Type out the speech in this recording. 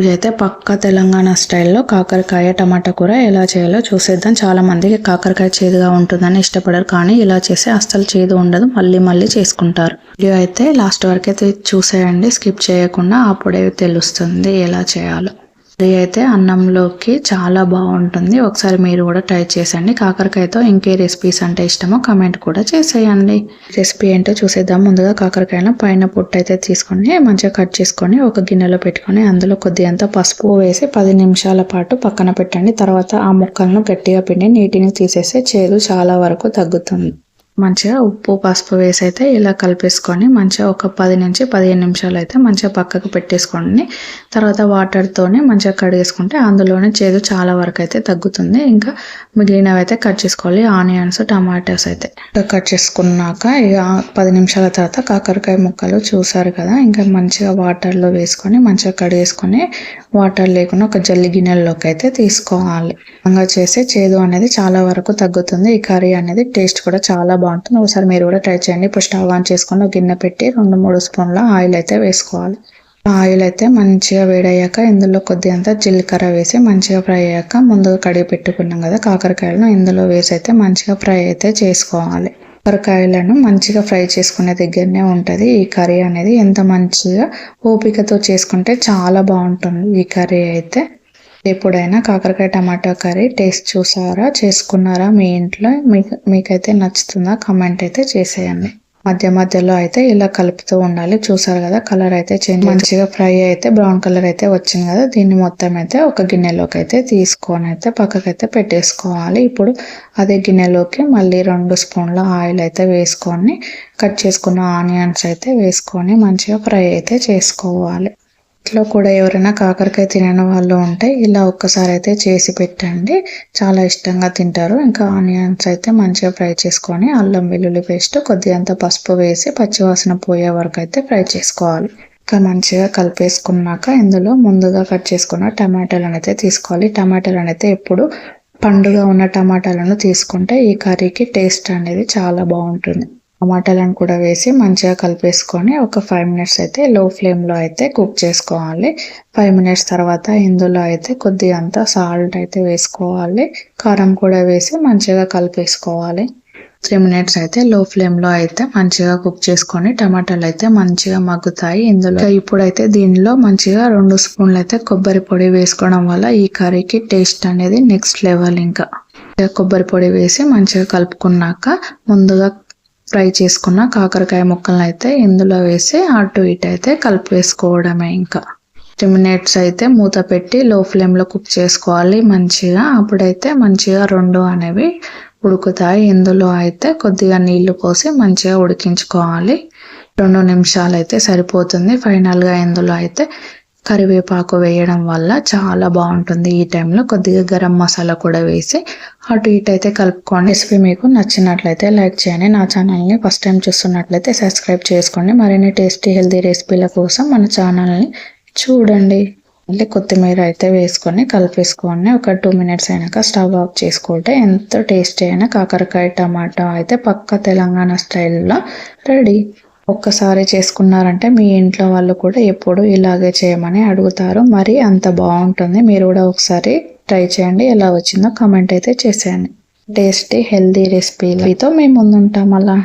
ఇదైతే పక్కా తెలంగాణ స్టైల్లో కాకరకాయ టమాటా కూర ఎలా చేయాలో చూసేద్దాం. చాలా మందికి కాకరకాయ చేదుగా ఉంటుందని ఇష్టపడరు, కానీ ఇలా చేస్తే అస్సలు చేదు ఉండదు, మళ్ళీ మళ్ళీ చేసుకుంటారు. వీడియో అయితే లాస్ట్ వరకు అయితే చూసేయండి, స్కిప్ చేయకుండా, అప్పుడే తెలుస్తుంది ఎలా చేయాలో. ఇది అయితే అన్నంలోకి చాలా బాగుంటుంది. ఒకసారి మీరు కూడా ట్రై చేసండి. కాకరకాయతో ఇంకే రెసిపీస్ అంటే ఇష్టమో కమెంట్ కూడా చేసేయండి. రెసిపీ ఏంటో చూసేద్దాం. ముందుగా కాకరకాయను పైన పొట్టు అయితే తీసుకొని మంచిగా కట్ చేసుకొని ఒక గిన్నెలో పెట్టుకొని అందులో కొద్దిగంత పసుపు వేసి 10 నిమిషాల పాటు పక్కన పెట్టండి. తర్వాత ఆ ముక్కలను గట్టిగా పిండి నీటిని తీసేస్తే చేదు చాలా వరకు తగ్గుతుంది. మంచిగా ఉప్పు పసుపు వేసి అయితే ఇలా కలిపేసుకొని మంచిగా ఒక 10 నుంచి 15 నిమిషాలు అయితే మంచిగా పక్కకు పెట్టేసుకోండి. తర్వాత వాటర్తోనే మంచిగా కడిగేసుకుంటే అందులోనే చేదు చాలా వరకు అయితే తగ్గుతుంది. ఇంకా మిగిలినవి అయితే కట్ చేసుకోవాలి. ఆనియన్స్, టమాటాస్ అయితే కట్ చేసుకున్నాక ఇక 10 నిమిషాల తర్వాత కాకరకాయ ముక్కలు చూసారు కదా, ఇంకా మంచిగా వాటర్లో వేసుకొని మంచిగా కడిగేసుకొని వాటర్ లేకుండా ఒక జల్లి గిన్నెల్లోకి అయితే తీసుకోవాలి. ఇంకా చేసే చేదు అనేది చాలా వరకు తగ్గుతుంది. ఈ కర్రీ అనేది టేస్ట్ కూడా చాలా బాగుంటుంది. ఒకసారి మీరు కూడా ట్రై చేయండి. ఇప్పుడు స్టవ్ ఆన్ చేసుకొని ఒక గిన్నె పెట్టి 2-3 స్పూన్ల ఆయిల్ అయితే వేసుకోవాలి. ఆయిల్ అయితే మంచిగా వేడయ్యాక ఇందులో కొద్దిగంత జీలకర్ర వేసి మంచిగా ఫ్రై అయ్యాక ముందుగా కడిగి పెట్టుకున్నాం కదా కాకరకాయలను ఇందులో వేసి అయితే మంచిగా ఫ్రై అయితే చేసుకోవాలి. కాకరకాయలను మంచిగా ఫ్రై చేసుకునే దగ్గరనే ఉంటుంది ఈ కర్రీ అనేది. ఎంత మంచిగా ఓపికతో చేసుకుంటే చాలా బాగుంటుంది ఈ కర్రీ అయితే. ఎప్పుడైనా కాకరకాయ టమాటా కర్రీ టేస్ట్ చూసారా, చేసుకున్నారా మీ ఇంట్లో? మీకైతే నచ్చుతుందా? కమెంట్ అయితే చేసేయండి. మధ్య మధ్యలో అయితే ఇలా కలుపుతూ ఉండాలి. చూసారు కదా కలర్ అయితే చేంజ్, మంచిగా ఫ్రై అయితే బ్రౌన్ కలర్ అయితే వచ్చింది కదా. దీన్ని మొత్తం అయితే ఒక గిన్నెలోకి అయితే తీసుకొని అయితే పక్కకైతే పెట్టేసుకోవాలి. ఇప్పుడు అదే గిన్నెలోకి మళ్ళీ 2 స్పూన్ల ఆయిల్ అయితే వేసుకొని కట్ చేసుకున్న ఆనియన్స్ అయితే వేసుకొని మంచిగా ఫ్రై అయితే చేసుకోవాలి. ఇంట్లో కూడా ఎవరైనా కాకరకాయ తినని వాళ్ళు ఉంటే ఇలా ఒక్కసారి అయితే చేసి పెట్టండి, చాలా ఇష్టంగా తింటారు. ఇంకా ఆనియన్స్ అయితే మంచిగా ఫ్రై చేసుకొని అల్లం వెల్లుల్లి పేస్ట్ కొద్దిగంత పసుపు వేసి పచ్చివాసన పోయే వరకు అయితే ఫ్రై చేసుకోవాలి. ఇంకా మంచిగా కలిపేసుకున్నాక ఇందులో ముందుగా కట్ చేసుకున్న టమాటాలను అయితే తీసుకోవాలి. టమాటాలను అయితే ఎప్పుడు పండుగ ఉన్న టమాటాలను తీసుకుంటే ఈ కర్రీకి టేస్ట్ అనేది చాలా బాగుంటుంది. టమాటాలను కూడా వేసి మంచిగా కలిపేసుకొని ఒక 5 మినిట్స్ అయితే లో ఫ్లేమ్లో అయితే కుక్ చేసుకోవాలి. 5 మినిట్స్ తర్వాత ఇందులో అయితే కొద్దిగంత సాల్ట్ అయితే వేసుకోవాలి. కారం కూడా వేసి మంచిగా కలిపేసుకోవాలి. 3 మినిట్స్ అయితే లో ఫ్లేమ్లో అయితే మంచిగా కుక్ చేసుకొని టమాటాలు అయితే మంచిగా మగ్గుతాయి. ఇందులో ఇప్పుడైతే దీనిలో మంచిగా 2 స్పూన్లు అయితే కొబ్బరి పొడి వేసుకోవడం వల్ల ఈ కర్రీకి టేస్ట్ అనేది నెక్స్ట్ లెవెల్. ఇంకా కొబ్బరి పొడి వేసి మంచిగా కలుపుకున్నాక ముందుగా ఫ్రై చేసుకున్న కాకరకాయ ముక్కలను అయితే ఇందులో వేసి అటు ఇటు అయితే కలిపేసుకోవడమే. ఇంకా 3 మినిట్స్ అయితే మూత పెట్టి లో ఫ్లేమ్లో కుక్ చేసుకోవాలి మంచిగా. అప్పుడైతే మంచిగా 2 అనేవి ఉడుకుతాయి. ఇందులో అయితే కొద్దిగా నీళ్లు పోసి మంచిగా ఉడికించుకోవాలి. 2 నిమిషాలు అయితే సరిపోతుంది. ఫైనల్గా ఇందులో అయితే కరివేపాకు వేయడం వల్ల చాలా బాగుంటుంది. ఈ టైంలో కొద్దిగా గరం మసాలా కూడా వేసి అటు ఇటు అయితే కలుపుకోండి. రెసిపీ మీకు నచ్చినట్లయితే లైక్ చేయండి. నా ఛానల్ని ఫస్ట్ టైం చూస్తున్నట్లయితే సబ్స్క్రైబ్ చేసుకోండి. మరిన్ని టేస్టీ హెల్తీ రెసిపీల కోసం మన ఛానల్ని చూడండి. మళ్ళీ కొత్తిమీర అయితే వేసుకొని కలిపేసుకోండి. ఒక 2 మినిట్స్ అయినాక స్టవ్ ఆఫ్ చేసుకుంటే ఎంతో టేస్టీ అయిన కాకరకాయ టమాటా అయితే పక్క తెలంగాణ స్టైల్లో రెడీ. ఒక్కసారి చేసుకున్నారంటే మీ ఇంట్లో వాళ్ళు కూడా ఎప్పుడు ఇలాగే చేయమని అడుగుతారు. మరి అంత బాగుంటుంది. మీరు కూడా ఒకసారి ట్రై చేయండి. ఎలా వచ్చిందో కమెంట్ అయితే చేసేయండి. టేస్టీ హెల్తీ రెసిపీలతో మేము ముందుంటాం. అలా